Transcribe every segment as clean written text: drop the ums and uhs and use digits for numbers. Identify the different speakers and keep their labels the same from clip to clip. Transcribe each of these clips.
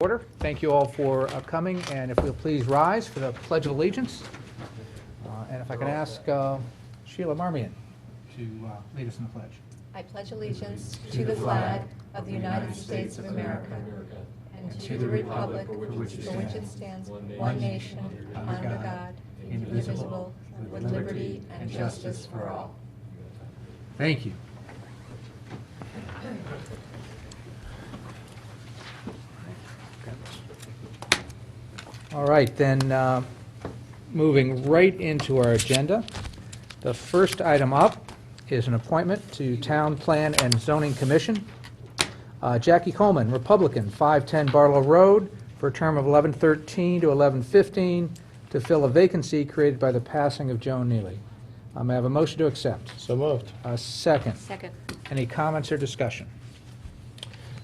Speaker 1: Order. Thank you all for coming, and if we'll please rise for the Pledge of Allegiance. And if I can ask Sheila Marmion to lead us in the pledge.
Speaker 2: I pledge allegiance to the flag of the United States of America and to the republic for which it stands, one nation, under God, indivisible, with liberty and justice for all.
Speaker 1: Thank you. All right, then moving right into our agenda. The first item up is an appointment to Town Plan and Zoning Commission. Jackie Coleman, Republican, 510 Barlow Road, for a term of 11/13 to 11/15 to fill a vacancy created by the passing of Joan Neely. May I have a motion to accept?
Speaker 3: So moved.
Speaker 1: Second.
Speaker 2: Second.
Speaker 1: Any comments or discussion?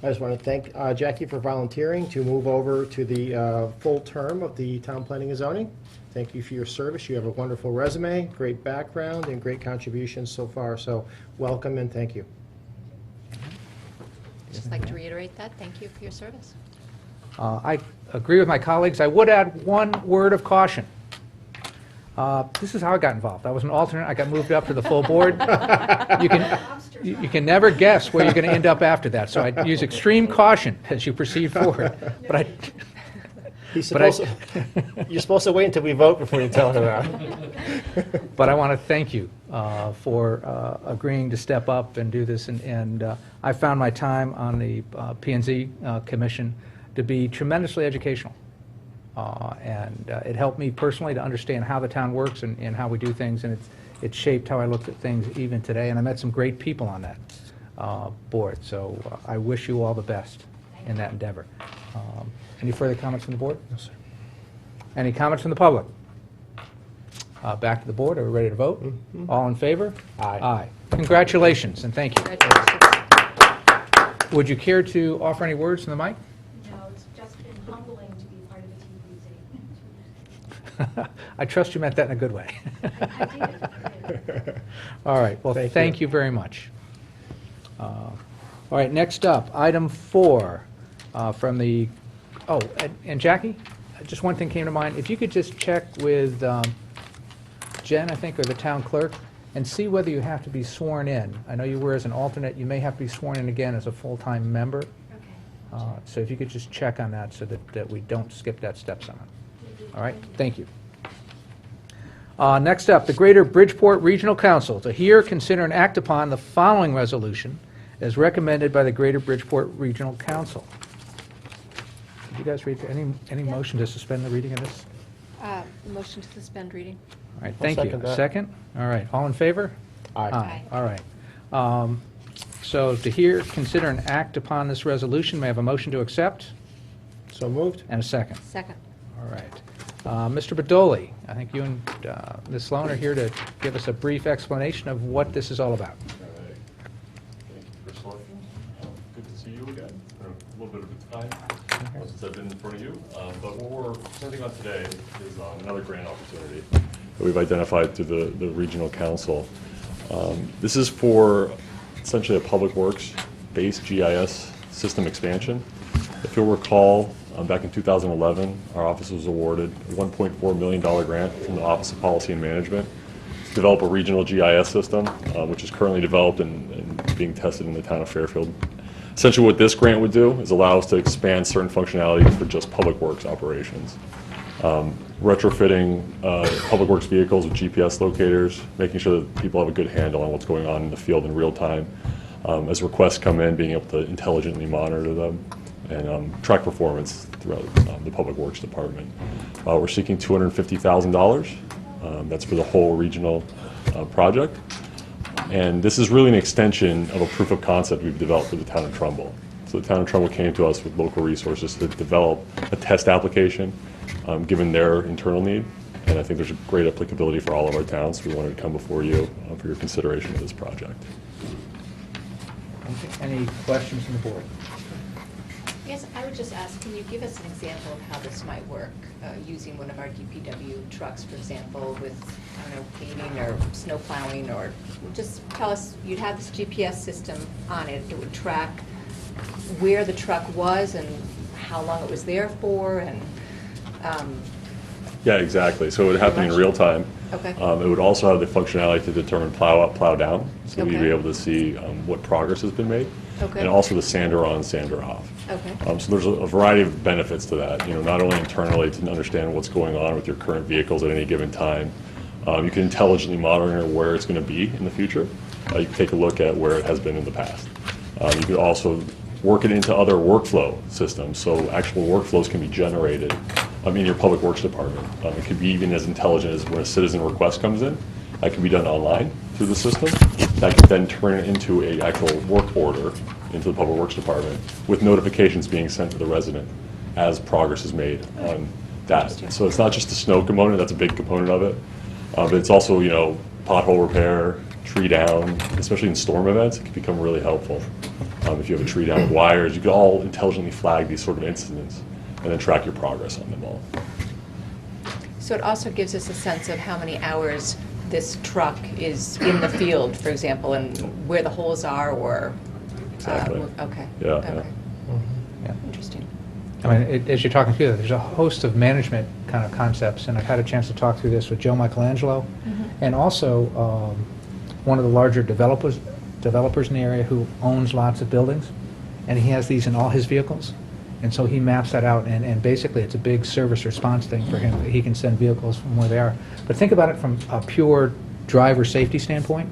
Speaker 3: I just want to thank Jackie for volunteering to move over to the full term of the Town Planning and Zoning. Thank you for your service. You have a wonderful resume, great background, and great contributions so far. So welcome and thank you.
Speaker 2: Just like to reiterate that. Thank you for your service.
Speaker 1: I agree with my colleagues. I would add one word of caution. This is how I got involved. I was an alternate. I got moved up to the full board. You can never guess where you're going to end up after that. So I use extreme caution as you proceed forward. But
Speaker 3: You're supposed to wait until we vote before you tell her that.
Speaker 1: But I want to thank you for agreeing to step up and do this. And I found my time on the P&Z Commission to be tremendously educational. And it helped me personally to understand how the town works and how we do things, and it shaped how I looked at things even today, and I met some great people on that board, so I wish you all the best in that endeavor. Any further comments from the board?
Speaker 3: No, sir.
Speaker 1: Any comments from the public? Back to the board. Are we ready to vote?
Speaker 3: Mm-hmm.
Speaker 1: All in favor?
Speaker 3: Aye.
Speaker 1: Aye. Congratulations, and thank you.
Speaker 2: Congratulations.
Speaker 1: Would you care to offer any words from the mic?
Speaker 4: No, it's just been humbling to be part of the TPZ.
Speaker 1: I trust you meant that in a good way.
Speaker 4: I did.
Speaker 1: All right, well, thank you very much. All right, next up, item 4 from the, and Jackie, just one thing came to mind. If you could just check with Jen, I think, or the town clerk, and see whether you have to be sworn in. I know you were as an alternate. You may have to be sworn in again as a full-time member.
Speaker 4: Okay.
Speaker 1: So if you could just check on that so that we don't skip that step somehow. All right, thank you. Next up, the Greater Bridgeport Regional Council to hear, consider, and act upon the following resolution as recommended by the Greater Bridgeport Regional Council. Did you guys read any motion to suspend the reading of this?
Speaker 2: Motion to suspend reading.
Speaker 1: All right,
Speaker 3: I'll
Speaker 1: thank you.
Speaker 3: second that.
Speaker 1: Second? All right, all in favor?
Speaker 3: Aye.
Speaker 2: Aye.
Speaker 1: All right. So to hear, consider, and act upon this resolution, may I have a motion to accept?
Speaker 3: So moved.
Speaker 1: And a second.
Speaker 2: Second.
Speaker 1: All right. Mr. Bidolli, I think you and Ms. Sloan are here to give us a brief explanation of what this is all about.
Speaker 5: All right. Thank you for selecting. Good to see you again. It's been a little bit of a time since I've been in front of you. But what we're presenting on today is another grant opportunity that we've identified through the Regional Council. This is for essentially a public works-based GIS system expansion. If you'll recall, back in 2011, our office was awarded a $1.4 million grant from the Office of Policy and Management to develop a regional GIS system, which is currently developed and being tested in the town of Fairfield. Essentially what this grant would do is allow us to expand certain functionality for just public works operations. Retrofitting public works vehicles with GPS locators, making sure that people have a good handle on what's going on in the field in real time. As requests come in, being able to intelligently monitor them and track performance throughout the Public Works Department. We're seeking $250,000. That's for the whole regional project. And this is really an extension of a proof of concept we've developed for the town of Trumbull. So the town of Trumbull came to us with local resources to develop a test application given their internal need. And I think there's a great applicability for all of our towns. We wanted to come before you for your consideration of this project.
Speaker 1: Any questions from the board?
Speaker 2: Yes, I would just ask, can you give us an example of how this might work, using one of our DPW trucks, for example, with, I don't know, paving or snow plowing, or just tell us, you'd have this GPS system on it, it would track where the truck was and how long it was there for, and,
Speaker 5: Yeah, exactly. So it would happen in real time.
Speaker 2: Okay.
Speaker 5: It would also have the functionality to determine plow up, plow down. So we'd be
Speaker 2: Okay.
Speaker 5: able to see what progress has been made.
Speaker 2: Okay.
Speaker 5: And also the sander on, sander off.
Speaker 2: Okay.
Speaker 5: So there's a variety of benefits to that, not only internally to understand what's going on with your current vehicles at any given time. You can intelligently monitor where it's going to be in the future. You can take a look at where it has been in the past. You could also work it into other workflow systems, so actual workflows can be generated in your public works department. It could be even as intelligent as when a citizen request comes in. That can be done online through the system. That can then turn it into an actual work order into the public works department with notifications being sent to the resident as progress is made on that. So it's not just the snow component, that's a big component of it, but it's also, pothole repair, tree down, especially in storm events, it can become really helpful. If you have a tree down with wires, you can all intelligently flag these sort of incidents and then track your progress on them all.
Speaker 2: So it also gives us a sense of how many hours this truck is in the field, for example, and where the holes are, or...
Speaker 5: Exactly.
Speaker 2: Okay.
Speaker 5: Yeah,
Speaker 2: Okay.
Speaker 1: Yeah.
Speaker 2: Interesting.
Speaker 1: I mean, as you're talking through that, there's a host of management kind of concepts, and I've had a chance to talk through this with Joe Michelangelo, and also one of the larger developers in the area who owns lots of buildings, and he has these in all his vehicles, and so he maps that out, and basically it's a big service response thing for him. He can send vehicles from where they are. But think about it from a pure driver safety standpoint,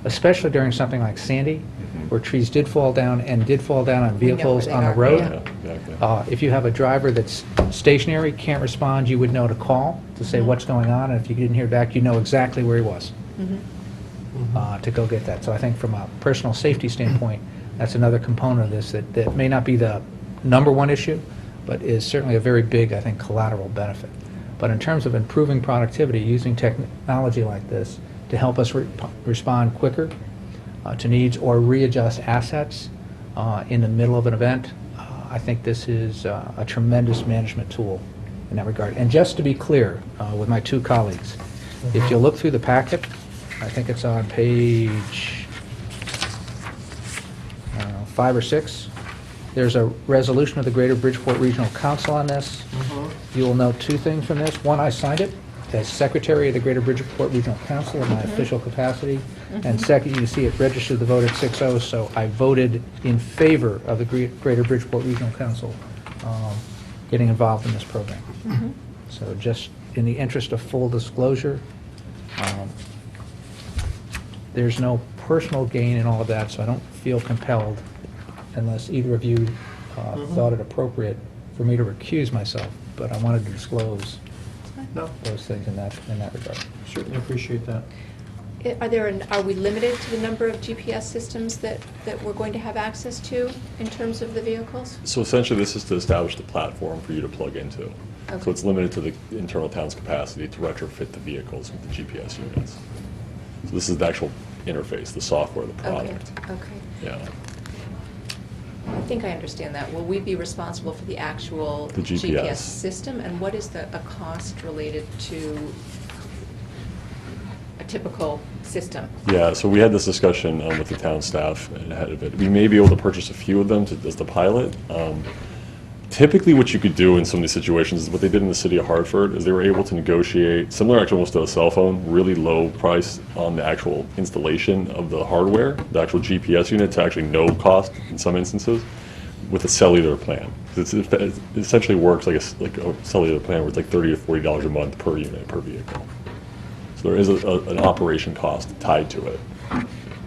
Speaker 1: especially during something like Sandy, where trees did fall down and did fall down on
Speaker 2: We know
Speaker 1: vehicles
Speaker 2: where
Speaker 1: on
Speaker 2: they
Speaker 1: the
Speaker 2: are,
Speaker 1: road.
Speaker 5: Yeah, exactly.
Speaker 1: If you have a driver that's stationary, can't respond, you would know to call to say what's going on, and if you didn't hear back, you know exactly where he was to go get that. So I think from a personal safety standpoint, that's another component of this that may not be the number one issue, but is certainly a very big, I think, collateral benefit. But in terms of improving productivity, using technology like this to help us respond quicker to needs or readjust assets in the middle of an event, I think this is a tremendous management tool in that regard. And just to be clear with my two colleagues, if you look through the packet, I think it's on page 5 or 6, there's a resolution of the Greater Bridgeport Regional Council on this. You will note two things from this. One, I signed it as Secretary of the Greater Bridgeport Regional Council in my official capacity. And second, you see it registered the vote at 6-0, so I voted in favor of the Greater Bridgeport Regional Council getting involved in this program. So just in the interest of full disclosure, there's no personal gain in all of that, so I don't feel compelled, unless either of you thought it appropriate for me to recuse myself, but I wanted to disclose
Speaker 3: No,
Speaker 1: those things in that regard.
Speaker 3: certainly appreciate that.
Speaker 2: Are we limited to the number of GPS systems that we're going to have access to in terms of the vehicles?
Speaker 5: So essentially, this is to establish the platform for you to plug into.
Speaker 2: Okay.
Speaker 5: So it's limited to the internal town's capacity to retrofit the vehicles with the GPS units. So this is the actual interface, the software, the product.
Speaker 2: Okay.
Speaker 5: Yeah.
Speaker 2: I think I understand that. Will we be responsible for the actual
Speaker 5: The GPS.
Speaker 2: system? And what is a cost related to a typical system?
Speaker 5: Yeah, so we had this discussion with the town staff ahead of it. We may be able to purchase a few of them as the pilot. Typically, what you could do in some of these situations is what they did in the city of Hartford is they were able to negotiate, similar actually almost to a cell phone, really low price on the actual installation of the hardware, the actual GPS unit, to actually no cost in some instances, with a cellular plan. It essentially works like a cellular plan where it's like $30 to $40 a month per unit, per vehicle. So there is an operation cost tied to it,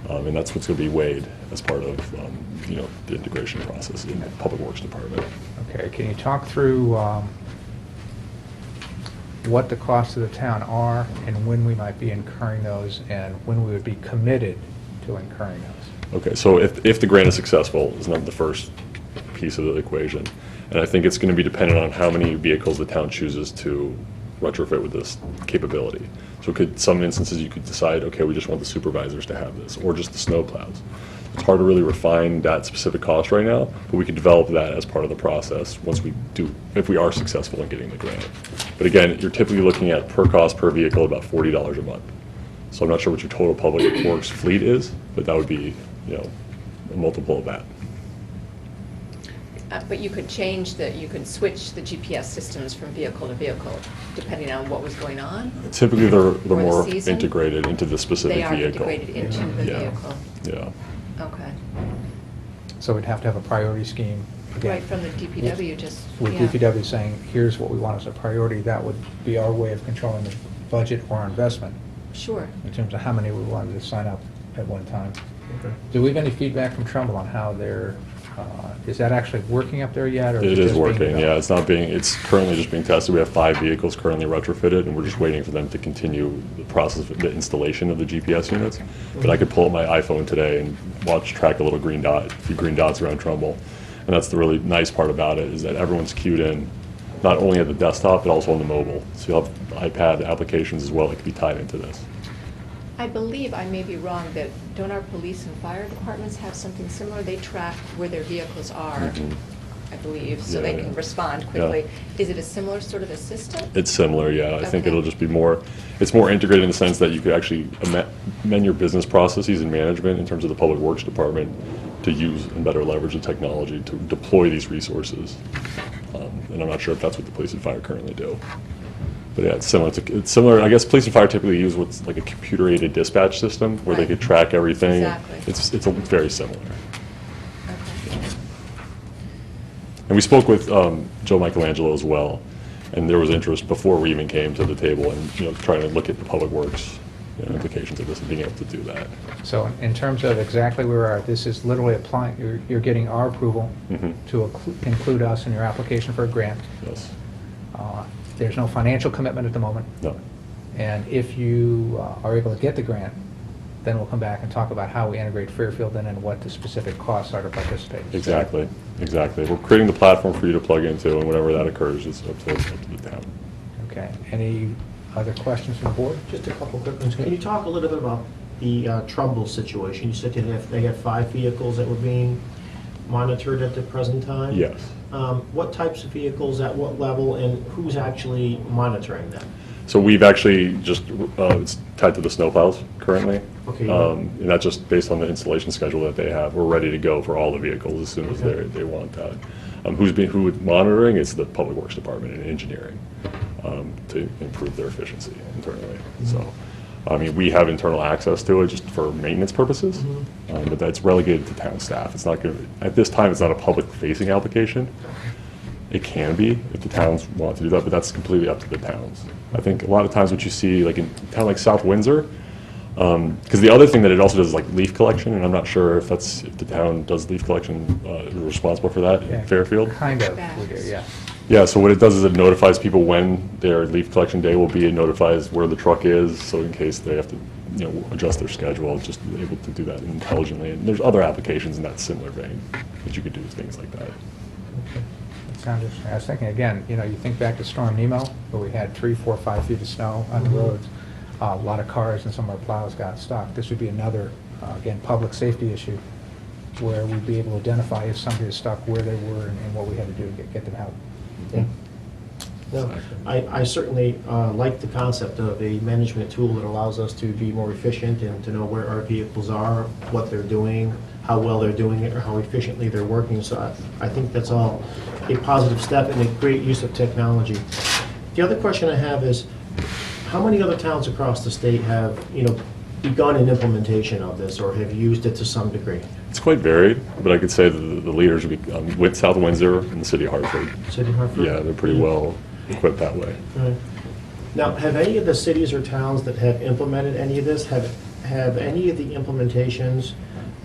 Speaker 5: and that's what's going to be weighed as part of the integration process in the Public Works Department.
Speaker 1: Okay, can you talk through what the costs of the town are and when we might be incurring those and when we would be committed to incurring those?
Speaker 5: Okay, so if the grant is successful, is not the first piece of the equation. And I think it's going to be dependent on how many vehicles the town chooses to retrofit with this capability. So some instances you could decide, okay, we just want the supervisors to have this, or just the snow plows. It's hard to really refine that specific cost right now, but we could develop that as part of the process once we do, if we are successful in getting the grant. But again, you're typically looking at per cost per vehicle about $40 a month. So I'm not sure what your total public works fleet is, but that would be, a multiple of that.
Speaker 2: But you could you could switch the GPS systems from vehicle to vehicle, depending on what was going on?
Speaker 5: Typically, they're
Speaker 2: the
Speaker 5: more
Speaker 2: season?
Speaker 5: integrated into the specific
Speaker 2: They are
Speaker 5: vehicle.
Speaker 2: integrated into the
Speaker 5: Yeah.
Speaker 2: vehicle?
Speaker 5: Yeah.
Speaker 2: Okay.
Speaker 1: So we'd have to have a priority scheme. Again,
Speaker 2: Right from the DPW, just,
Speaker 1: with
Speaker 2: yeah.
Speaker 1: DPW saying, here's what we want as a priority, that would be our way of controlling the budget or our investment
Speaker 2: Sure.
Speaker 1: in terms of how many we wanted to sign up at one time.
Speaker 3: Okay.
Speaker 1: Do we have any feedback from Trumbull on how they're, is that actually working up there yet? Or
Speaker 5: It
Speaker 1: it
Speaker 5: is
Speaker 1: just being
Speaker 5: working, yeah.
Speaker 1: developed?
Speaker 5: It's currently just being tested. We have 5 vehicles currently retrofitted, and we're just waiting for them to continue the process of the installation of the GPS units. But I could pull up my iPhone today and track a few green dots around Trumbull. And that's the really nice part about it, is that everyone's queued in, not only at the desktop, but also on the mobile. So you'll have iPad applications as well that can be tied into this.
Speaker 2: I believe, I may be wrong, that don't our police and fire departments have something similar? They track where their vehicles are,
Speaker 5: Mhm.
Speaker 2: I believe, so they
Speaker 5: Yeah,
Speaker 2: can
Speaker 5: yeah.
Speaker 2: respond
Speaker 5: Yeah.
Speaker 2: quickly. Is it a similar sort of a system?
Speaker 5: It's similar, yeah. I think
Speaker 2: Okay.
Speaker 5: it'll just be it's more integrated in the sense that you could actually amend your business processes and management in terms of the Public Works Department to use and better leverage the technology to deploy these resources. And I'm not sure if that's what the police and fire currently do. But yeah, it's similar. I guess police and fire typically use what's like a computer-aided dispatch system where they
Speaker 2: Right.
Speaker 5: could track everything.
Speaker 2: Exactly.
Speaker 5: It's very similar.
Speaker 2: Okay.
Speaker 5: And we spoke with Joe Michelangelo as well, and there was interest before we even came to the table and trying to look at the public works implications of this and being able to do that.
Speaker 1: So in terms of exactly where we are, this is literally applying, you're getting our approval
Speaker 5: Mhm.
Speaker 1: to include us in your application for a grant.
Speaker 5: Yes.
Speaker 1: There's no financial commitment at the moment.
Speaker 5: No.
Speaker 1: And if you are able to get the grant, then we'll come back and talk about how we integrate Fairfield in and what the specific costs are to participate.
Speaker 5: Exactly. We're creating the platform for you to plug into, and whenever that occurs, it's up to the town.
Speaker 1: Okay. Any other questions from the board?
Speaker 3: Just a couple quick ones. Can you talk a little bit about the Trumbull situation? You said they had 5 vehicles that were being monitored at the present time?
Speaker 5: Yes.
Speaker 3: What types of vehicles, at what level, and who's actually monitoring them?
Speaker 5: So we've actually it's tied to the snowplows currently.
Speaker 3: Okay.
Speaker 5: And that's just based on the installation schedule that they have. We're ready to go for all the vehicles as soon as
Speaker 3: Okay.
Speaker 5: they want that. Who's monitoring is the Public Works Department and Engineering to improve their efficiency internally. So, I mean, we have internal access to it just for maintenance purposes, but that's relegated to town staff. It's not going to, at this time, it's not a public-facing application. It can be if the towns want to do that, but that's completely up to the towns. I think a lot of times what you see, like in a town like South Windsor, because the other thing that it also does is like leaf collection, and I'm not sure if the town does leaf collection, we're responsible for that
Speaker 1: Yeah,
Speaker 5: in Fairfield.
Speaker 1: Kind of, we do, yeah.
Speaker 5: Yeah, so what it does is it notifies people when their leaf collection day will be. It notifies where the truck is, so in case they have to, adjust their schedule, it's just able to do that intelligently. And there's other applications in that similar vein that you could do things like that.
Speaker 1: Sounds interesting. I was thinking, again, you think back to Storm Nemo, where we had 3, 4, 5 feet of snow on the roads. A lot of cars and some of our plows got stuck. This would be another, again, public safety issue, where we'd be able to identify if somebody is stuck, where they were, and what we had to do to get them out.
Speaker 3: Yeah. No, I certainly like the concept of a management tool that allows us to be more efficient and to know where our vehicles are, what they're doing, how well they're doing it, or how efficiently they're working. So I think that's all a positive step and a great use of technology. The other question I have is, how many other towns across the state have, begun an implementation of this or have used it to some degree?
Speaker 5: It's quite varied, but I could say that the leaders would be South Windsor and the City of Hartford.
Speaker 3: City of Hartford?
Speaker 5: Yeah, they're pretty well equipped that way.
Speaker 3: Right. Now, have any of the cities or towns that have implemented any of this, have any of the implementations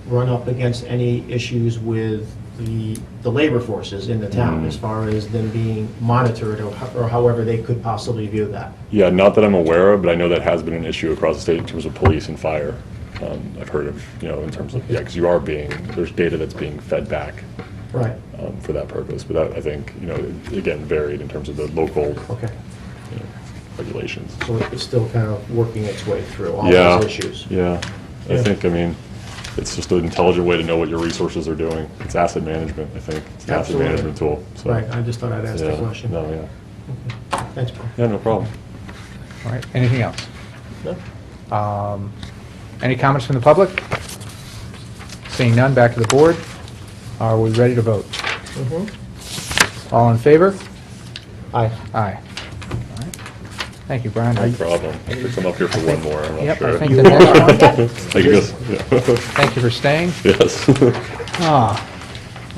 Speaker 3: run up against any issues with the labor forces in the town as far as them being monitored or however they could possibly view that?
Speaker 5: Yeah, not that I'm aware of, but I know that has been an issue across the state in terms of police and fire. I've heard of, in terms of, because there's data that's being fed back
Speaker 3: Right.
Speaker 5: for that purpose. But that, I think, again, varied in terms of the local
Speaker 3: Okay.
Speaker 5: regulations.
Speaker 3: So it's still kind of working its way through all
Speaker 5: Yeah,
Speaker 3: those issues?
Speaker 5: yeah. I
Speaker 3: Yeah.
Speaker 5: think, it's just an intelligent way to know what your resources are doing. It's asset management, I think. It's an asset
Speaker 3: Absolutely.
Speaker 5: management tool. So,
Speaker 3: Right, I just thought I'd ask the
Speaker 5: yeah,
Speaker 3: question.
Speaker 5: No, yeah.
Speaker 3: Thanks, Paul.
Speaker 5: Yeah, no problem.
Speaker 1: All right, anything else?
Speaker 3: No?
Speaker 1: Any comments from the public? Seeing none, back to the board. Are we ready to vote? All in favor?
Speaker 3: Aye.
Speaker 1: Aye. All right. Thank you, Brian.
Speaker 5: No problem. I think I'm up here for one more, I'm not
Speaker 1: Yep,
Speaker 5: sure.
Speaker 1: I think the next one,
Speaker 5: I guess, yeah.
Speaker 1: thank you for staying.
Speaker 5: Yes.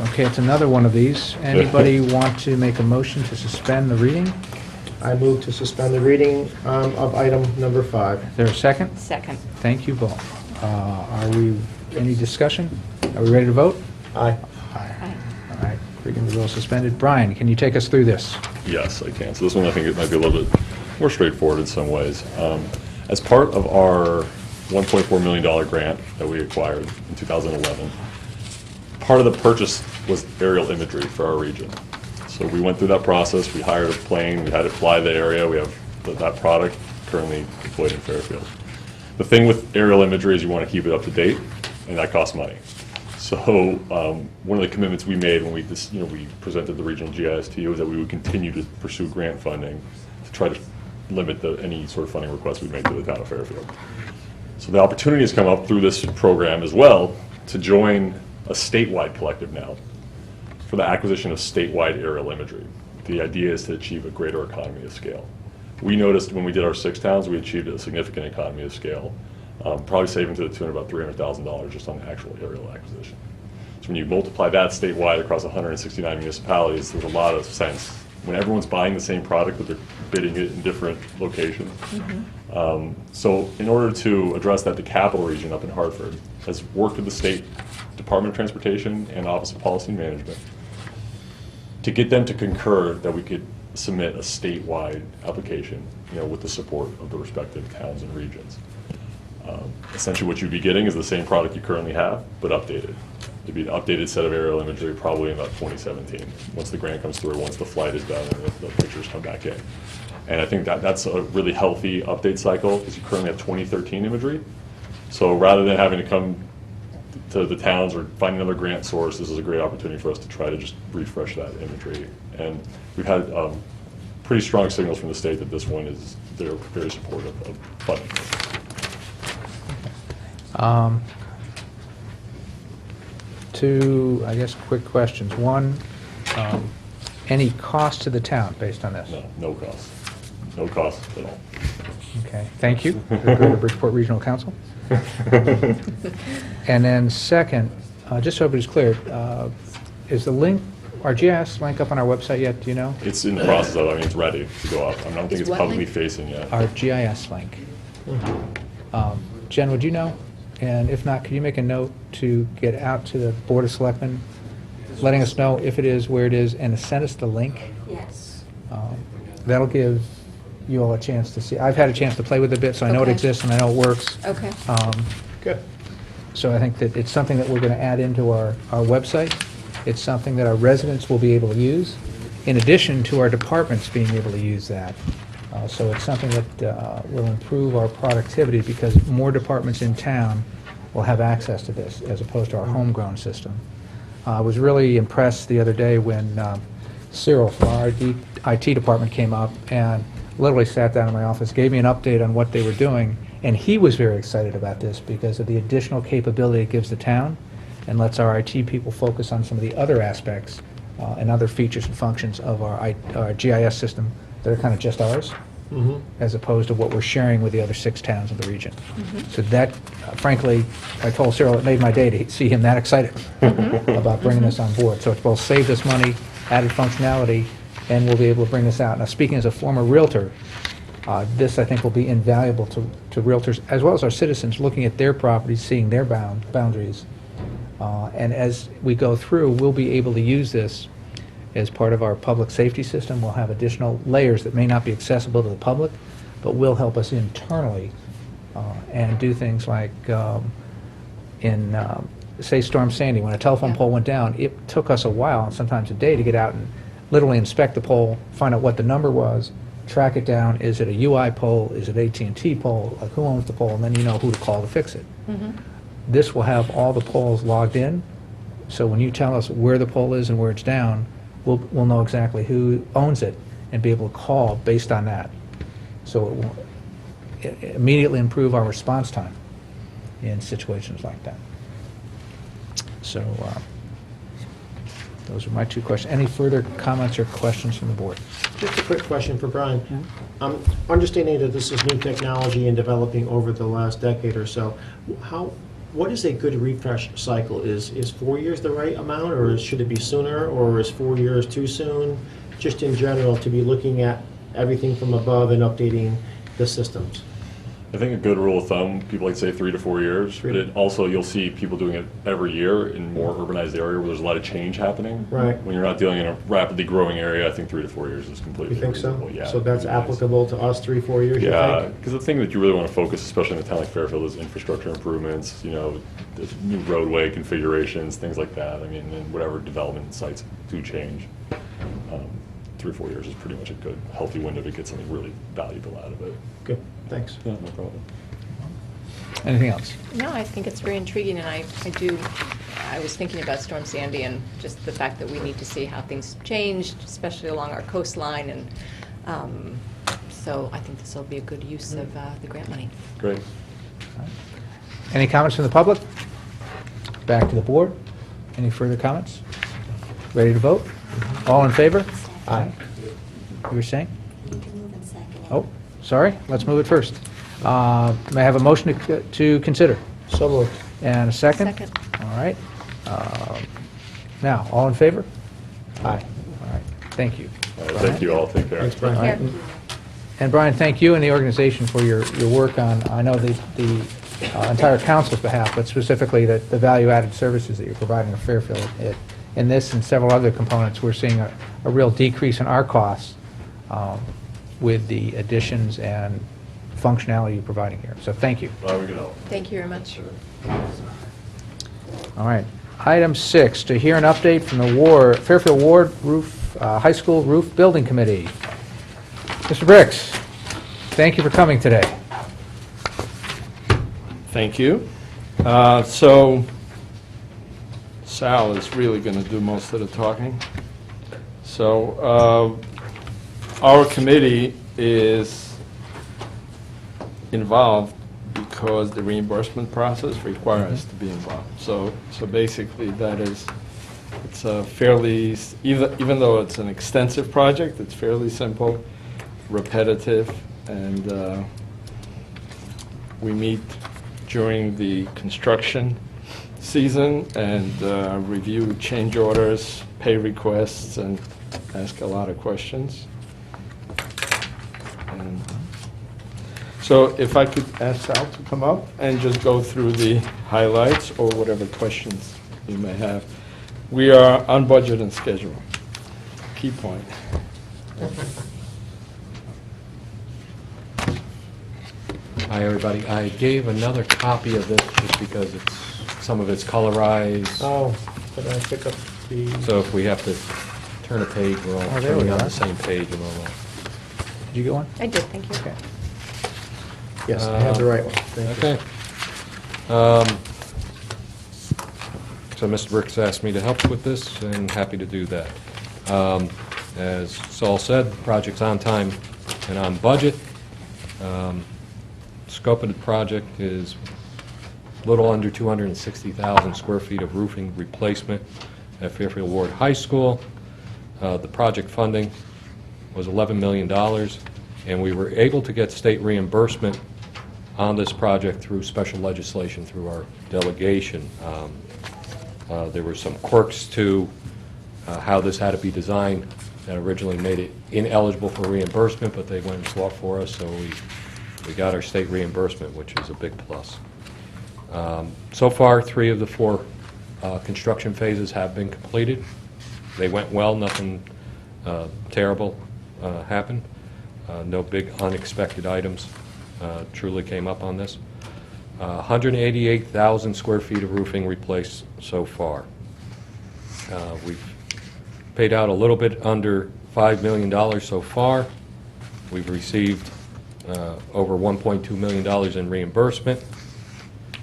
Speaker 1: Okay, it's another one of these. Anybody want to make a motion to suspend the reading?
Speaker 3: I move to suspend the reading of item number 5.
Speaker 1: Is there a second?
Speaker 2: Second.
Speaker 1: Thank you both. Any discussion? Are we ready to vote?
Speaker 3: Aye.
Speaker 1: All right, reading the rule suspended. Brian, can you take us through this?
Speaker 5: Yes, I can. So this one, I think it might be a little bit more straightforward in some ways. As part of our $1.4 million grant that we acquired in 2011, part of the purchase was aerial imagery for our region. So we went through that process. We hired a plane. We had it fly the area. We have that product currently deployed in Fairfield. The thing with aerial imagery is you want to keep it up to date, and that costs money. So one of the commitments we made when we presented the regional GIS to you was that we would continue to pursue grant funding to try to limit any sort of funding requests we make to the town of Fairfield. So the opportunity has come up through this program as well to join a statewide collective now for the acquisition of statewide aerial imagery. The idea is to achieve a greater economy of scale. We noticed when we did our 6 towns, we achieved a significant economy of scale, probably saving to the tune of about $300,000 just on the actual aerial acquisition. So when you multiply that statewide across 169 municipalities, there's a lot of sense. When everyone's buying the same product, but they're bidding it in different locations. So in order to address that, the capital region up in Hartford has worked with the State Department of Transportation and Office of Policy Management to get them to concur that we could submit a statewide application, with the support of the respective towns and regions. Essentially what you'd be getting is the same product you currently have, but updated. It'd be an updated set of aerial imagery probably in about 2017, once the grant comes through, once the flight is done, and the pictures come back in. And I think that's a really healthy update cycle, because you currently have 2013 imagery. So rather than having to come to the towns or find another grant source, this is a great opportunity for us to try to just refresh that imagery. And we've had pretty strong signals from the state that this one they're very supportive of funding this.
Speaker 1: Two, I guess, quick questions. One, any cost to the town based on this?
Speaker 5: No cost. No cost at all.
Speaker 1: Okay, thank you. The Greater Bridgeport Regional Council. And then second, just so everybody's clear, is the link, our GIS link up on our website yet, do you know?
Speaker 5: It's in the process of, it's ready to go up. I don't think it's
Speaker 2: what
Speaker 5: publicly
Speaker 2: link?
Speaker 5: facing yet.
Speaker 1: Our GIS link. Jen, would you know? And if not, could you make a note to get out to the Board of Selectmen, letting us know if it is, where it is, and to send us the link?
Speaker 2: Yes.
Speaker 1: That'll give you all a chance to see. I've had a chance to play with it a bit, so I know it
Speaker 2: Okay.
Speaker 1: exists and I know it works.
Speaker 2: Okay.
Speaker 3: Good.
Speaker 1: So I think that it's something that we're going to add into our website. It's something that our residents will be able to use, in addition to our departments being able to use that. So it's something that will improve our productivity, because more departments in town will have access to this, as opposed to our homegrown system. I was really impressed the other day when Cyril from our IT department came up and literally sat down in my office, gave me an update on what they were doing, and he was very excited about this because of the additional capability it gives the town and lets our IT people focus on some of the other aspects and other features and functions of our GIS system that are kind of just ours, as opposed to what we're sharing with the other 6 towns in the region. So that, frankly, I told Cyril, it made my day to see him that excited about bringing this on board. So it's both saved us money, added functionality, and we'll be able to bring this out. Now, speaking as a former realtor, this, I think, will be invaluable to realtors, as well as our citizens, looking at their properties, seeing their boundaries. And as we go through, we'll be able to use this as part of our public safety system. We'll have additional layers that may not be accessible to the public, but will help us internally and do things like say, Storm Sandy, when a telephone pole went down, it took us a while, and sometimes a day, to get out and literally inspect the pole, find out what the number was, track it down. Is it a UI pole? Is it AT&T pole? Like, who owns the pole? And then you know who to call to fix it. This will have all the poles logged in, so when you tell us where the pole is and where it's down, we'll know exactly who owns it and be able to call based on that. So it will immediately improve our response time in situations like that. So Those are my two questions. Any further comments or questions from the board?
Speaker 3: Just a quick question for Brian. Understanding that this is new technology and developing over the last decade or so, what is a good refresh cycle? Is 4 years the right amount, or should it be sooner, or is 4 years too soon? Just in general, to be looking at everything from above and updating the systems.
Speaker 5: I think a good rule of thumb, people like to say 3 to 4 years, but it also, you'll see people doing it every year in more urbanized area where there's a lot of change happening.
Speaker 3: Right.
Speaker 5: When you're not dealing in a rapidly growing area, I think 3 to 4 years is completely
Speaker 3: You think so?
Speaker 5: reasonable. Yeah.
Speaker 3: So that's
Speaker 5: it'd be nice.
Speaker 3: applicable to us, 3, 4 years, you
Speaker 5: Yeah,
Speaker 3: think?
Speaker 5: because the thing that you really want to focus, especially in a town like Fairfield, is infrastructure improvements, there's new roadway configurations, things like that. I mean, and whatever development sites do change. 3 or 4 years is pretty much a good, healthy window to get something really valuable out of it.
Speaker 3: Good, thanks.
Speaker 5: Yeah, no problem.
Speaker 1: Anything else?
Speaker 2: No, I think it's very intriguing, and I was thinking about Storm Sandy and just the fact that we need to see how things changed, especially along our coastline, and so I think this will be a good use of the grant money.
Speaker 5: Great.
Speaker 1: Any comments from the public? Back to the board. Any further comments? Ready to vote? All in favor? Aye. You were saying? Oh, sorry, let's move it first. May I have a motion to consider?
Speaker 3: So moved.
Speaker 1: And a second?
Speaker 2: Second.
Speaker 1: All right. Now, all in favor?
Speaker 3: Aye.
Speaker 1: All right, thank you.
Speaker 5: All right, thank you all, take care.
Speaker 3: Thanks, Brian.
Speaker 1: All right. And Brian, thank you and the organization for your work on, I know the entire council's behalf, but specifically the value-added services that you're providing to Fairfield. In this and several other components, we're seeing a real decrease in our costs with the additions and functionality you're providing here. So thank you.
Speaker 5: Glad we could help.
Speaker 2: Thank you very much.
Speaker 1: All right. Item 6, to hear an update from the Fairfield Warde High School Roof Building Committee. Mr. Briks, thank you for coming today.
Speaker 6: Thank you. So Sal is really going to do most of the talking. So our committee is involved because the reimbursement process requires us to be involved. So basically that is, it's a fairly, even though it's an extensive project, it's fairly simple, repetitive, and we meet during the construction season and review change orders, pay requests, and ask a lot of questions. And so if I could ask Sal to come up and just go through the highlights or whatever questions you may have. We are on budget and schedule. Key point.
Speaker 7: Hi, everybody. I gave another copy of this just because some of it's colorized.
Speaker 3: Oh, did I pick up the,
Speaker 7: So if we have to turn a page, we're all
Speaker 1: Oh, there we
Speaker 7: turning on
Speaker 1: are.
Speaker 7: the same page and all that.
Speaker 1: Did you get one?
Speaker 2: I did, thank you.
Speaker 1: Okay.
Speaker 3: yes, I have the right one. Thank you.
Speaker 7: Okay. So Mr. Briks asked me to help with this, and happy to do that. As Saul said, the project's on time and on budget. Scope of the project is a little under 260,000 square feet of roofing replacement at Fairfield Warde High School. The project funding was $11 million, and we were able to get state reimbursement on this project through special legislation through our delegation. There were some quirks to how this had to be designed that originally made it ineligible for reimbursement, but they went and fought for us, so we got our state reimbursement, which is a big plus. So far, 3 of the 4 construction phases have been completed. They went well, nothing terrible happened. No big unexpected items truly came up on this. 188,000 square feet of roofing replaced so far. We've paid out a little bit under $5 million so far. We've received over $1.2 million in reimbursement,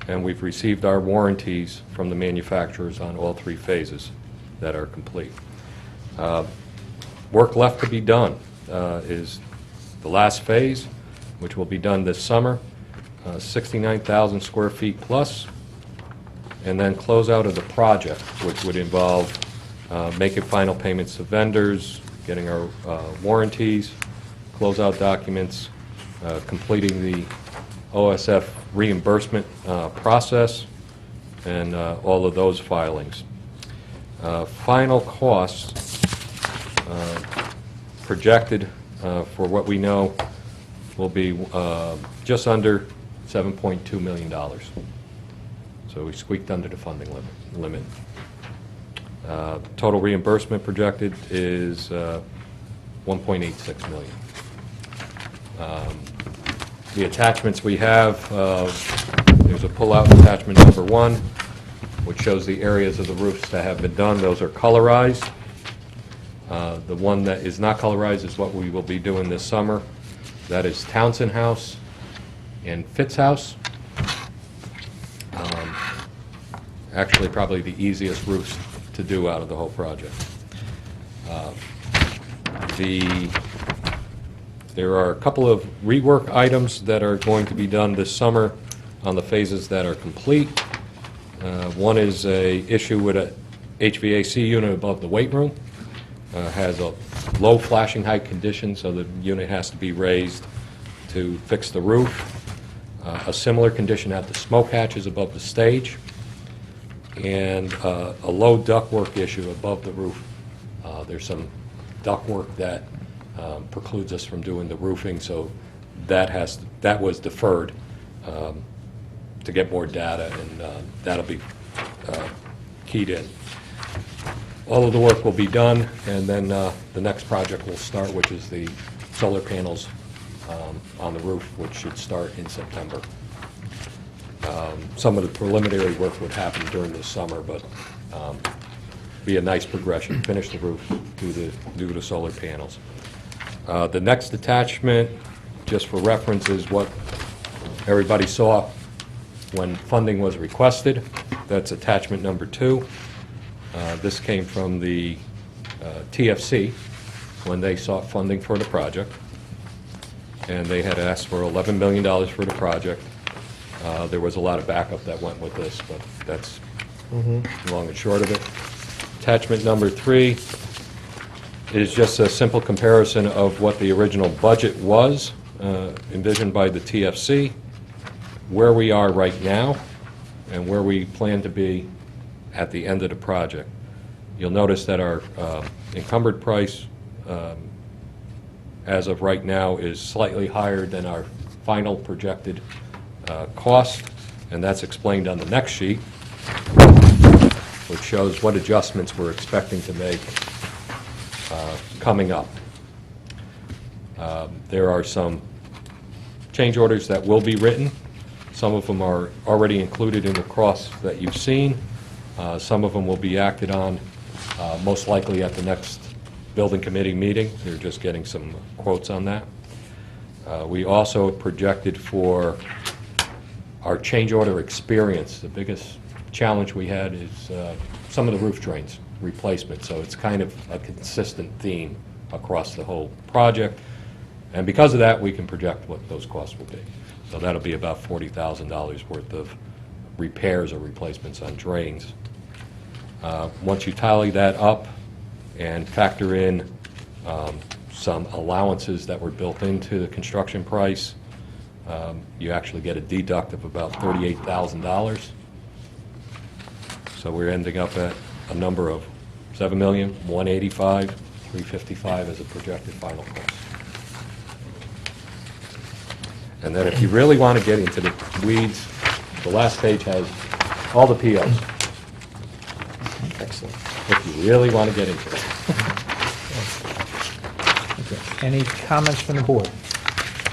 Speaker 7: and we've received our warranties from the manufacturers on all 3 phases that are complete. Work left to be done is the last phase, which will be done this summer, 69,000 square feet plus, and then close out of the project, which would involve making final payments to vendors, getting our warranties, closeout documents, completing the OSF reimbursement process, and all of those filings. Final costs projected for what we know will be just under $7.2 million. So we squeaked under the funding limit. Total reimbursement projected is $1.86 million. The attachments we have, there's a pull-out attachment number 1, which shows the areas of the roofs that have been done. Those are colorized. The one that is not colorized is what we will be doing this summer. That is Townsend House and Fitz House. Actually, probably the easiest roofs to do out of the whole project. There are a couple of rework items that are going to be done this summer on the phases that are complete. One is a issue with a HVAC unit above the weight room. Has a low flashing height condition, so the unit has to be raised to fix the roof. A similar condition at the smoke hatches above the stage, and a low ductwork issue above the roof. There's some ductwork that precludes us from doing the roofing, so that was deferred to get more data, and that'll be keyed in. All of the work will be done, and then the next project will start, which is the solar panels on the roof, which should start in September. Some of the preliminary work would happen during the summer, but be a nice progression. Finish the roof, do the solar panels. The next attachment, just for reference, is what everybody saw when funding was requested. That's attachment number 2. This came from the TFC when they sought funding for the project, and they had asked for $11 million for the project. There was a lot of backup that went with this, but that's long and short of it. Attachment number 3 is just a simple comparison of what the original budget was envisioned by the TFC, where we are right now, and where we plan to be at the end of the project. You'll notice that our encumbered price as of right now is slightly higher than our final projected cost, and that's explained on the next sheet, which shows what adjustments we're expecting to make coming up. There are some change orders that will be written. Some of them are already included in the costs that you've seen. Some of them will be acted on most likely at the next building committee meeting. They're just getting some quotes on that. We also projected for our change order experience. The biggest challenge we had is some of the roof drains replacement, so it's kind of a consistent theme across the whole project, and because of that we can project what those costs will be. So that'll be about $40,000 worth of repairs or replacements on drains. Once you tally that up and factor in some allowances that were built into the construction price, you actually get a deduct of about $38,000. So we're ending up at a number of $7,185,355 as a projected final cost. And then if you really want to get into the weeds, the last page has all the POs.
Speaker 3: Excellent.
Speaker 7: If you really want to get into it.
Speaker 1: Okay. Any comments from the board?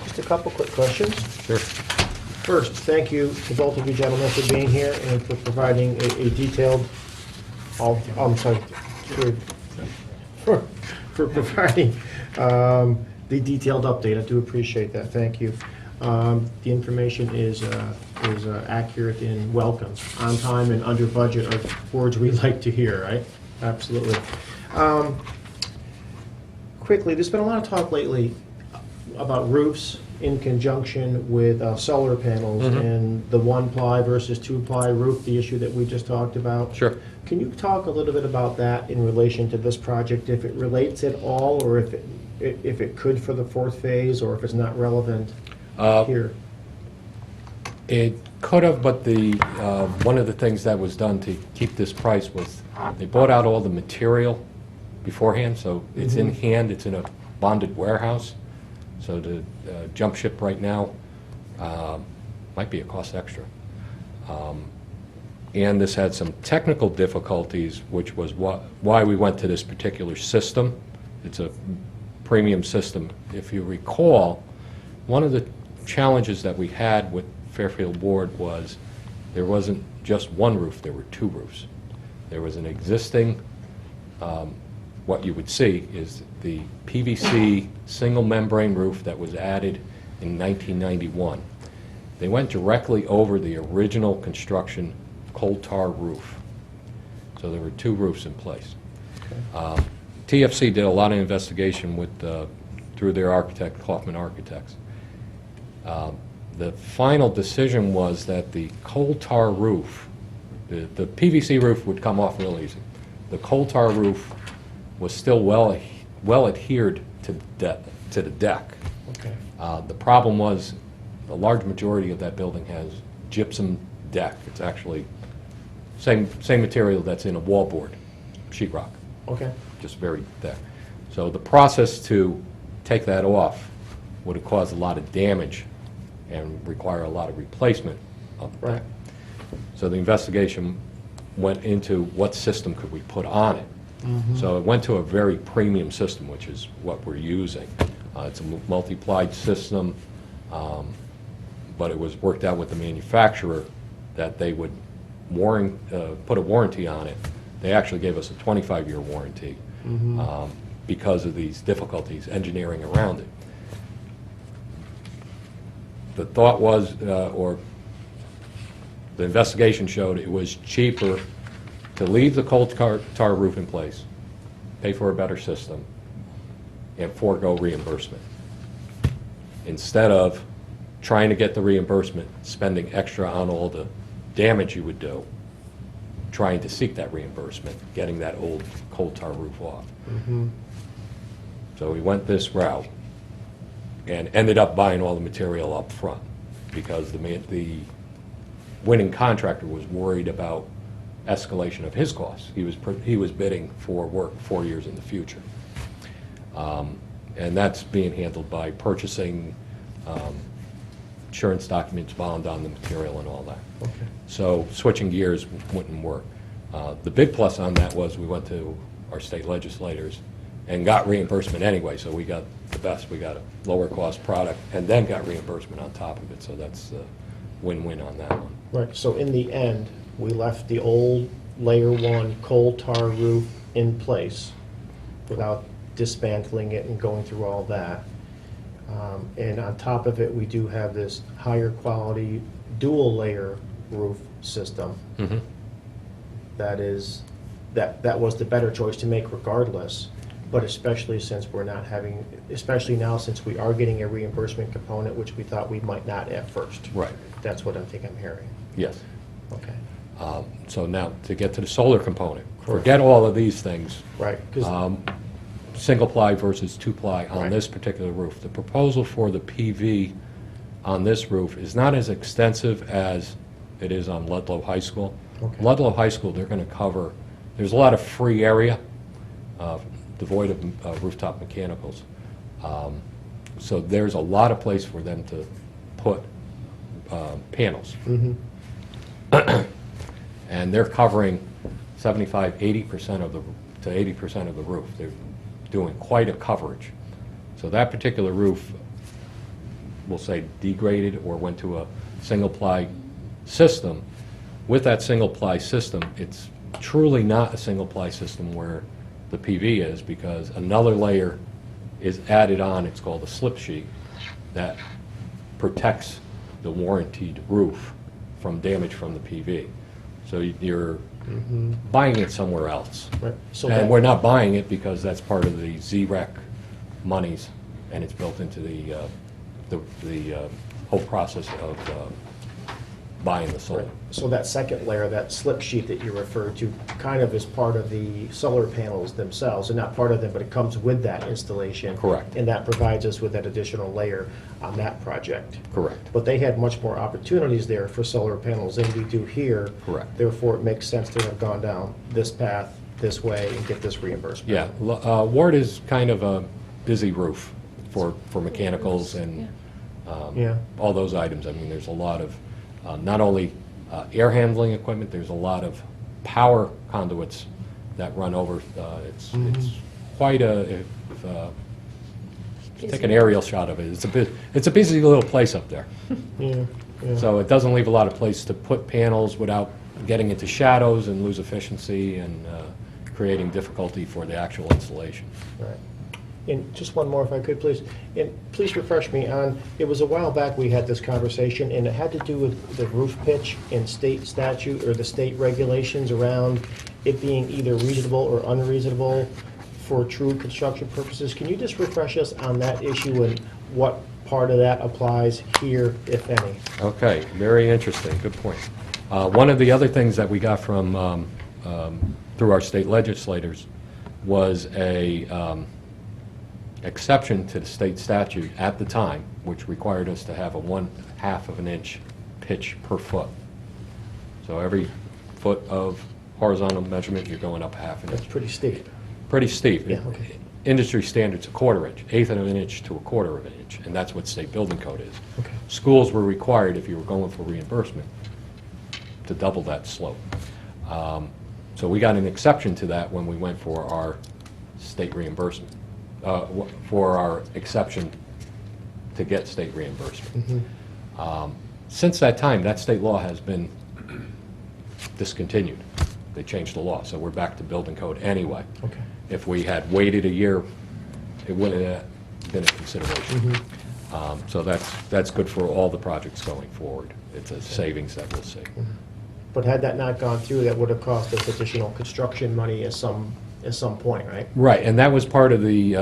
Speaker 3: Just a couple quick questions.
Speaker 7: Sure.
Speaker 3: First, thank you to both of you gentlemen for being here and for providing a detailed, for providing the detailed update. I do appreciate that. Thank you. The information is accurate and welcome. On time and under budget are words we like to hear, right? Absolutely. Quickly, there's been a lot of talk lately about roofs in conjunction with solar panels and the 1-ply versus 2-ply roof, the issue that we just talked about.
Speaker 7: Sure.
Speaker 3: Can you talk a little bit about that in relation to this project, if it relates at all, or if it could for the fourth phase, or if it's not relevant here?
Speaker 7: It could have, but one of the things that was done to keep this price was they bought out all the material beforehand, so it's in hand, it's in a bonded warehouse. So to jump ship right now might be a cost extra. And this had some technical difficulties, which was why we went to this particular system. It's a premium system. If you recall, one of the challenges that we had with Fairfield Ward was there wasn't just one roof, there were two roofs. There was an existing, what you would see is the PVC single membrane roof that was added in 1991. They went directly over the original construction coal tar roof. So there were two roofs in place. TFC did a lot of investigation through their architect, Kaufman Architects. The final decision was that the coal tar roof, the PVC roof would come off real easy. The coal tar roof was still well adhered to the deck.
Speaker 3: Okay.
Speaker 7: The problem was the large majority of that building has gypsum deck. It's actually same material that's in a wallboard, sheetrock,
Speaker 3: Okay.
Speaker 7: just very thick. So the process to take that off would have caused a lot of damage and require a lot of replacement of the deck. So the investigation went into what system could we put on it. So it went to a very premium system, which is what we're using. It's a multi-plied system, but it was worked out with the manufacturer that they would put a warranty on it. They actually gave us a 25-year warranty because of these difficulties engineering around it. The thought was, or the investigation showed, it was cheaper to leave the coal tar roof in place, pay for a better system, and forego reimbursement, instead of trying to get the reimbursement, spending extra on all the damage you would do, trying to seek that reimbursement, getting that old coal tar roof off. So we went this route and ended up buying all the material up front because the winning contractor was worried about escalation of his costs. He was bidding for work 4 years in the future. And that's being handled by purchasing insurance documents, bond on the material and all that.
Speaker 3: Okay.
Speaker 7: So switching gears wouldn't work. The big plus on that was we went to our state legislators and got reimbursement anyway, so we got the best. We got a lower cost product and then got reimbursement on top of it, so that's a win-win on that one.
Speaker 3: Right, so in the end, we left the old layer one coal tar roof in place without dismantling it and going through all that. And on top of it, we do have this higher quality dual layer roof system. That was the better choice to make regardless, but especially since we're not having, especially now since we are getting a reimbursement component, which we thought we might not at first.
Speaker 7: Right.
Speaker 3: That's what I think I'm hearing.
Speaker 7: Yes.
Speaker 3: Okay.
Speaker 7: So now, to get to the solar component, forget all of these things.
Speaker 3: Right, 'cause
Speaker 7: Single ply versus two ply on
Speaker 3: Right.
Speaker 7: this particular roof. The proposal for the PV on this roof is not as extensive as it is on Ludlow High School.
Speaker 3: Okay.
Speaker 7: Ludlow High School, they're going to cover, there's a lot of free area devoid of rooftop mechanicals. So there's a lot of place for them to put panels. And they're covering 75-80% of to 80% of the roof. They're doing quite a coverage. So that particular roof, we'll say, degraded or went to a single-ply system. With that single-ply system, it's truly not a single-ply system where the PV is, because another layer is added on. It's called a slip sheet that protects the warranted roof from damage from the PV. So you're buying it somewhere else.
Speaker 3: Right. So
Speaker 7: And
Speaker 3: that-
Speaker 7: we're not buying it because that's part of the ZREC monies, and it's built into the whole process of buying the solar.
Speaker 3: So that second layer, that slip sheet that you referred to, kind of is part of the solar panels themselves, and not part of them, but it comes with that installation.
Speaker 7: Correct.
Speaker 3: And that provides us with that additional layer on that project.
Speaker 7: Correct.
Speaker 3: But they had much more opportunities there for solar panels than we do here.
Speaker 7: Correct.
Speaker 3: Therefore, it makes sense to have gone down this path, this way, and get this reimbursement.
Speaker 7: Yeah, Warde is kind of a busy roof for mechanicals and
Speaker 3: Yeah.
Speaker 7: all those items. I mean, there's a lot of, not only air handling equipment, there's a lot of power conduits that run over. It's quite a, take an aerial shot of it. It's a busy little place up there.
Speaker 3: Yeah, yeah.
Speaker 7: So it doesn't leave a lot of place to put panels without getting into shadows and lose efficiency and creating difficulty for the actual installation.
Speaker 3: Right. And just one more, if I could, please. And please refresh me on, it was a while back we had this conversation, and it had to do with the roof pitch and state statute or the state regulations around it being either reasonable or unreasonable for true construction purposes. Can you just refresh us on that issue and what part of that applies here, if any?
Speaker 7: Okay, very interesting, good point. One of the other things that we got from, through our state legislators was a exception to the state statute at the time, which required us to have a 1/2 of an inch pitch per foot. So every foot of horizontal measurement, you're going up 1/2 an
Speaker 3: That's
Speaker 7: inch.
Speaker 3: pretty steep.
Speaker 7: Pretty steep.
Speaker 3: Yeah, okay.
Speaker 7: Industry standard's 1/4 inch, 1/8 of an inch to 1/4 of an inch, and that's what state building code is.
Speaker 3: Okay.
Speaker 7: Schools were required, if you were going for reimbursement, to double that slope. So we got an exception to that when we went for our state reimbursement, for our exception to get state reimbursement. Since that time, that state law has been discontinued. They changed the law, so we're back to building code anyway.
Speaker 3: Okay.
Speaker 7: If we had waited a year, it wouldn't have been a consideration. So that's good for all the projects going forward. It's a savings that we'll see.
Speaker 3: But had that not gone through, that would have cost us additional construction money at some point, right?
Speaker 7: Right, and that was part of the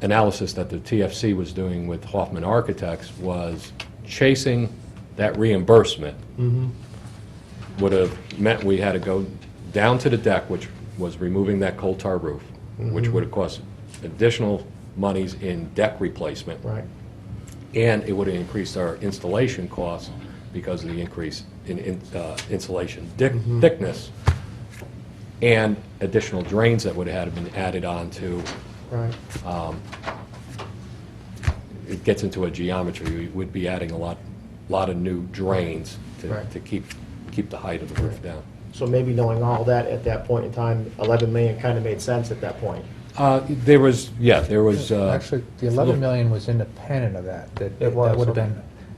Speaker 7: analysis that the TFC was doing with Hoffman Architects, was chasing that reimbursement would have meant we had to go down to the deck, which was removing that coal tar roof, which would have cost additional monies in deck replacement.
Speaker 3: Right.
Speaker 7: And it would have increased our installation costs because of the increase in insulation thickness, and additional drains that would have had been added on to.
Speaker 3: Right.
Speaker 7: It gets into a geometry. We would be adding a lot of new drains
Speaker 3: Right.
Speaker 7: to keep the height of the roof down.
Speaker 3: So maybe knowing all that at that point in time, 11 million kind of made sense at that point.
Speaker 7: There was.
Speaker 1: Actually, the 11 million was independent of that. That
Speaker 3: was,
Speaker 1: would have
Speaker 3: okay.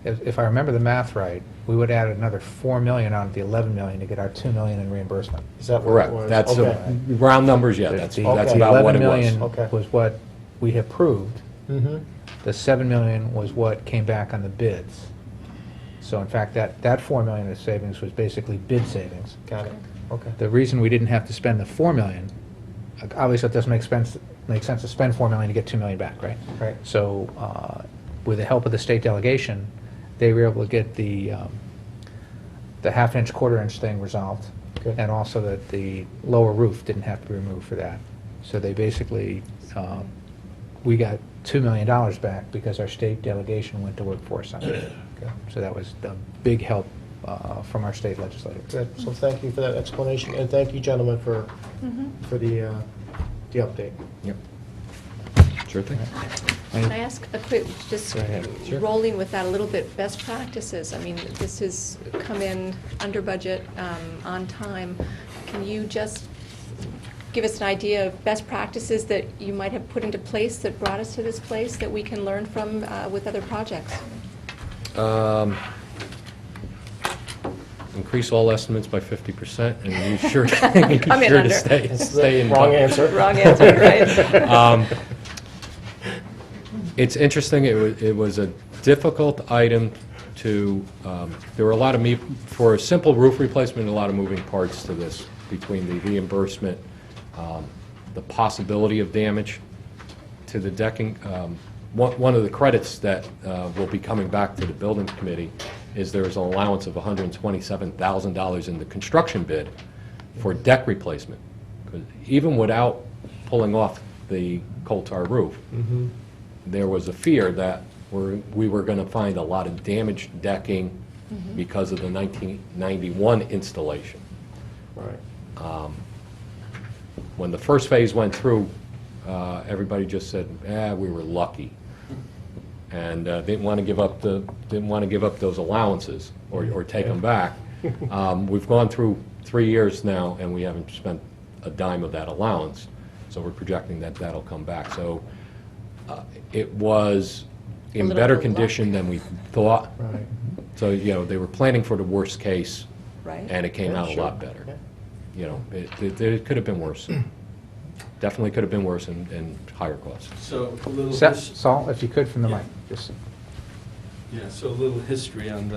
Speaker 1: been, if I remember the math right, we would add another 4 million on the 11 million to get our 2 million in reimbursement.
Speaker 3: Is that what it
Speaker 7: Correct.
Speaker 3: was?
Speaker 7: That's
Speaker 3: Okay.
Speaker 7: round numbers. Yeah, that's
Speaker 1: The
Speaker 3: okay.
Speaker 7: about what
Speaker 1: 11
Speaker 7: it was.
Speaker 1: million
Speaker 3: Okay.
Speaker 1: was what we approved.
Speaker 3: Mhm.
Speaker 1: The 7 million was what came back on the bids. So in fact, that 4 million of savings was basically bid savings.
Speaker 3: Got it. Okay.
Speaker 1: The reason we didn't have to spend the 4 million, obviously it doesn't make sense to spend 4 million to get 2 million back, right?
Speaker 3: Right.
Speaker 1: So with the help of the state delegation, they were able to get the 1/2 inch, 1/4 inch thing resolved.
Speaker 3: Okay.
Speaker 1: And also that the lower roof didn't have to be removed for that. So they basically, we got $2 million back because our state delegation went to work for us on it.
Speaker 3: Okay.
Speaker 1: So that was a big help from our state legislature.
Speaker 3: Good. So thank you for that explanation, and thank you, gentlemen, for the update.
Speaker 7: Yep. Sure thing.
Speaker 2: Can I ask a quick, just
Speaker 1: Go ahead. Sure.
Speaker 2: rolling with that a little bit, best practices? I mean, this has come in under budget, on time. Can you just give us an idea of best practices that you might have put into place that brought us to this place that we can learn from with other projects?
Speaker 7: Increase all estimates by 50%, and you sure
Speaker 2: Come in
Speaker 7: to
Speaker 2: under.
Speaker 7: stay in.
Speaker 3: Wrong
Speaker 7: budget.
Speaker 3: answer.
Speaker 2: Wrong answer, right?
Speaker 7: It's interesting, it was a difficult item to, there were a lot of, for a simple roof replacement, a lot of moving parts to this, between the reimbursement, the possibility of damage to the decking. One of the credits that will be coming back to the building committee is there was an allowance of $127,000 in the construction bid for deck replacement. 'Cause even without pulling off the coal tar roof, there was a fear that we were going to find a lot of damaged decking because of the 1991 installation.
Speaker 3: Right.
Speaker 7: When the first phase went through, everybody just said, we were lucky. And didn't want to give up those allowances or take them back. We've gone through 3 years now, and we haven't spent a dime of that allowance, so we're projecting that that'll come back. So it was in
Speaker 2: little
Speaker 7: better
Speaker 2: bit luck.
Speaker 7: condition than we thought.
Speaker 3: Right.
Speaker 7: So, you know, they were planning for the worst case,
Speaker 2: Right.
Speaker 7: and it came
Speaker 3: Yeah,
Speaker 7: out a
Speaker 3: sure.
Speaker 7: lot better.
Speaker 3: Yeah.
Speaker 7: You know, it could have been worse. Definitely could have been worse and higher costs.
Speaker 8: So a little,
Speaker 1: Saul, if you could, from the mic, just.
Speaker 8: yeah, so a little history on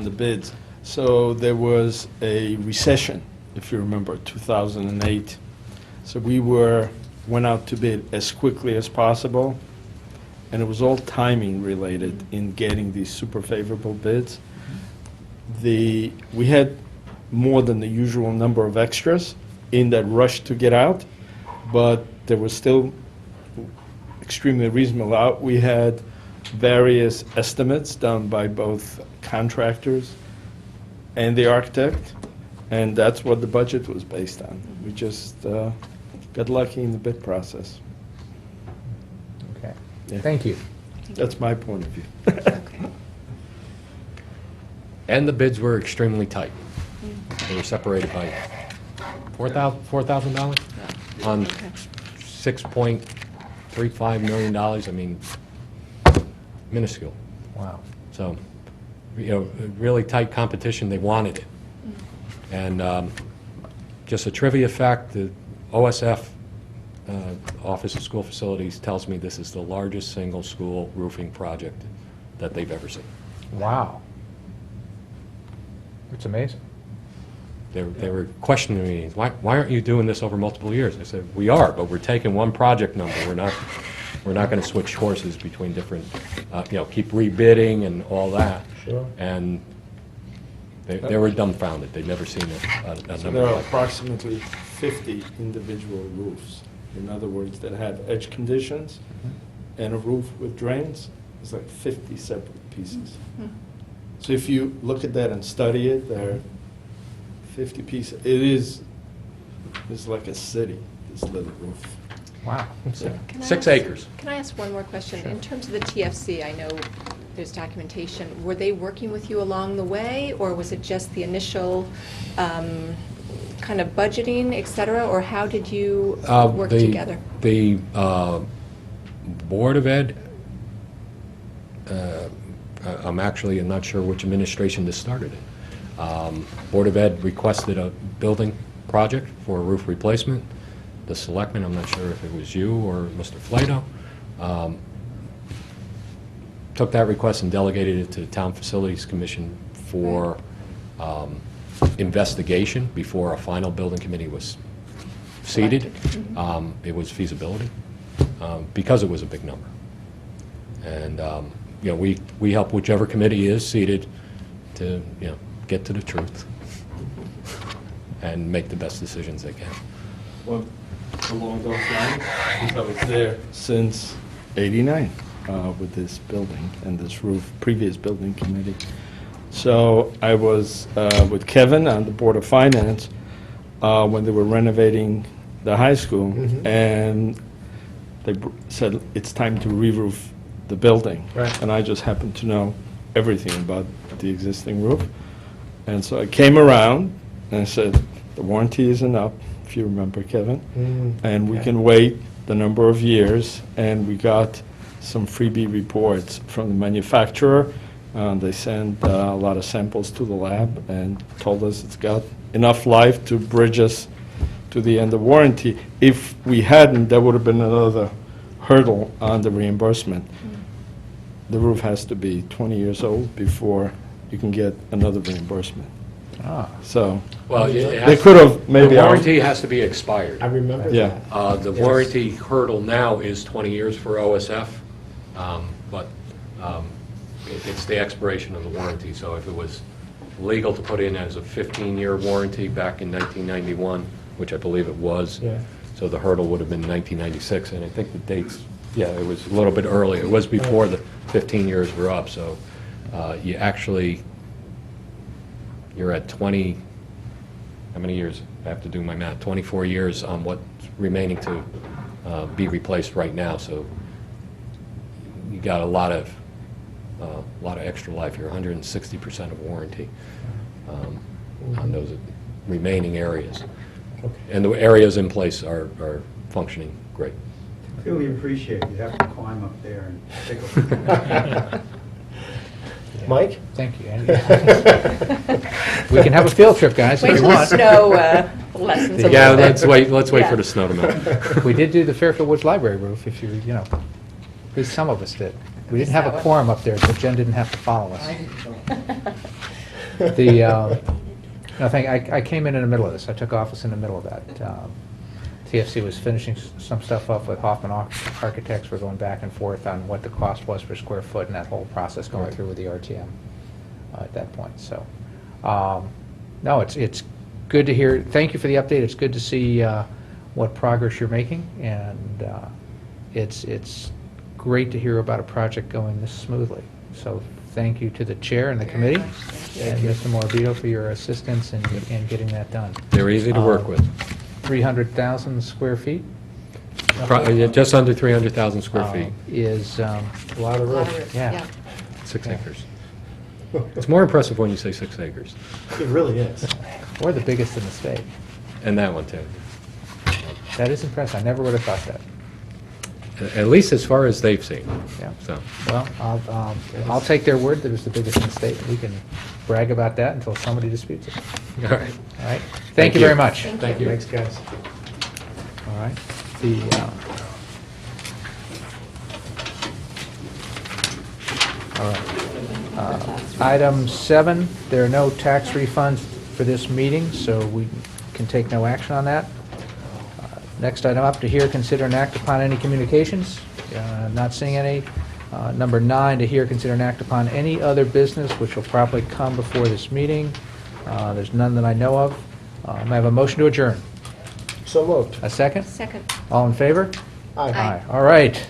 Speaker 8: the bids. So there was a recession, if you remember, 2008. So we went out to bid as quickly as possible, and it was all timing related in getting these super favorable bids. We had more than the usual number of extras in that rush to get out, but there was still extremely reasonable out. We had various estimates done by both contractors and the architect, and that's what the budget was based on. We just got lucky in the bid process.
Speaker 1: Okay.
Speaker 8: Yeah.
Speaker 1: Thank you.
Speaker 8: That's my point of view.
Speaker 2: Okay.
Speaker 7: And the bids were extremely tight. They were separated by $4,000 on
Speaker 2: Okay.
Speaker 7: $6.35 million. I mean, minuscule.
Speaker 1: Wow.
Speaker 7: So, you know, really tight competition. They wanted it. And just a trivia fact, the OSF, Office of School Facilities, tells me this is the largest single school roofing project that they've ever seen.
Speaker 1: Wow. It's amazing.
Speaker 7: They were questioning me, why aren't you doing this over multiple years? I said, we are, but we're taking one project number. We're not going to switch horses between different, you know, keep rebidding and all that.
Speaker 3: Sure.
Speaker 7: And they were dumbfounded. They'd never seen a
Speaker 8: So
Speaker 7: number
Speaker 8: there are
Speaker 7: like that.
Speaker 8: approximately 50 individual roofs. In other words, that have edge conditions and a roof with drains. It's like 50 separate pieces. So if you look at that and study it, there are 50 pieces. It's like a city, this little roof.
Speaker 1: Wow.
Speaker 8: So,
Speaker 2: Can I
Speaker 7: 6
Speaker 2: ask-
Speaker 7: acres.
Speaker 2: Can I ask one more question? In terms of the TFC, I know there's documentation. Were they working with you along the way, or was it just the initial kind of budgeting, et cetera, or how did you work together?
Speaker 7: The Board of Ed, I'm not sure which administration this started in. Board of Ed requested a building project for a roof replacement. The Selectmen, I'm not sure if it was you or Mr. Flato, took that request and delegated it to the Town Facilities Commission for investigation before a final building committee was seated. It was feasibility, because it was a big number. And, you know, we help whichever committee is seated to, you know, get to the truth and make the best decisions they can.
Speaker 8: well, along those lines, I was there since '89 with this building and this roof, previous building committee. So I was with Kevin on the Board of Finance when they were renovating the high school, and they said it's time to re-roof the building.
Speaker 3: Right.
Speaker 8: And I just happened to know everything about the existing roof. And so I came around and I said, the warranty isn't up, if you remember, Kevin, and we can wait the number of years. And we got some freebie reports from the manufacturer. They sent a lot of samples to the lab and told us it's got enough life to bridge us to the end of warranty. If we hadn't, there would have been another hurdle on the reimbursement. The roof has to be 20 years old before you can get another reimbursement.
Speaker 1: Ah.
Speaker 8: So,
Speaker 7: Well,
Speaker 8: they could have maybe.
Speaker 7: The warranty has to be expired.
Speaker 3: I remember
Speaker 8: Yeah.
Speaker 3: that.
Speaker 7: The
Speaker 3: Yes.
Speaker 7: warranty hurdle now is 20 years for OSF, but it's the expiration of the warranty. So if it was legal to put in as a 15-year warranty back in 1991, which I believe it was,
Speaker 3: Yeah.
Speaker 7: so the hurdle would have been 1996, and I think the dates, yeah, it was a little bit earlier. It was before the 15 years were up, so you're at 20, how many years? I have to do my math, 24 years on what's remaining to be replaced right now, so you got a lot of extra life here, 160% of warranty on those remaining areas. And the areas in place are functioning great.
Speaker 9: Really appreciate it. You have to climb up there and take a look.
Speaker 3: Mike?
Speaker 1: Thank you, Andy. We can have a field trip, guys,
Speaker 2: Wait
Speaker 1: if you
Speaker 2: till the
Speaker 1: want.
Speaker 2: snow lessens a
Speaker 7: Yeah,
Speaker 2: little bit.
Speaker 7: let's wait
Speaker 2: Yeah.
Speaker 7: for the snow to melt.
Speaker 1: We did do the Fairfield Woods Library roof, if you know, at least some of us did. We didn't have a quorum up there, so Jen didn't have to follow us. I came in the middle of this. I took office in the middle of that. TFC was finishing some stuff up with Hoffman Architects. We're going back and forth on what the cost was per square foot and that whole process going through with the RTM at that point. So, no, it's good to hear. Thank you for the update. It's good to see what progress you're making, and it's great to hear about a project going this smoothly. So thank you to the chair and the committee, and Mr. Morabito for your assistance in getting that done.
Speaker 7: They're easy to work with.
Speaker 1: 300,000 square feet
Speaker 7: Just under 300,000 square feet,
Speaker 1: is,
Speaker 3: A lot of
Speaker 2: Lot of
Speaker 3: roof.
Speaker 2: roof,
Speaker 1: yeah.
Speaker 7: 6 acres. It's more impressive when you say 6 acres.
Speaker 3: It really is.
Speaker 1: We're the biggest in the state.
Speaker 7: And that one, too.
Speaker 1: That is impressive. I never would have thought that.
Speaker 7: At least as far as they've seen.
Speaker 1: Yeah.
Speaker 7: So,
Speaker 1: Well, I'll take their word that it's the biggest in the state. We can brag about that until somebody disputes it.
Speaker 7: all right.
Speaker 1: All right? Thank you very much.
Speaker 2: Thank you.
Speaker 3: Thanks, guys.
Speaker 1: All right. The, all right. Item 7, there are no tax refunds for this meeting, so we can take no action on that. Next item up, to hear, consider, and act upon any communications. Not seeing any. Number 9, to hear, consider, and act upon any other business which will probably come before this meeting. There's none that I know of. May I have a motion to adjourn?
Speaker 3: So moved.
Speaker 1: A second?
Speaker 2: Second.
Speaker 1: All in favor?
Speaker 3: Aye.
Speaker 2: Aye.
Speaker 1: All right.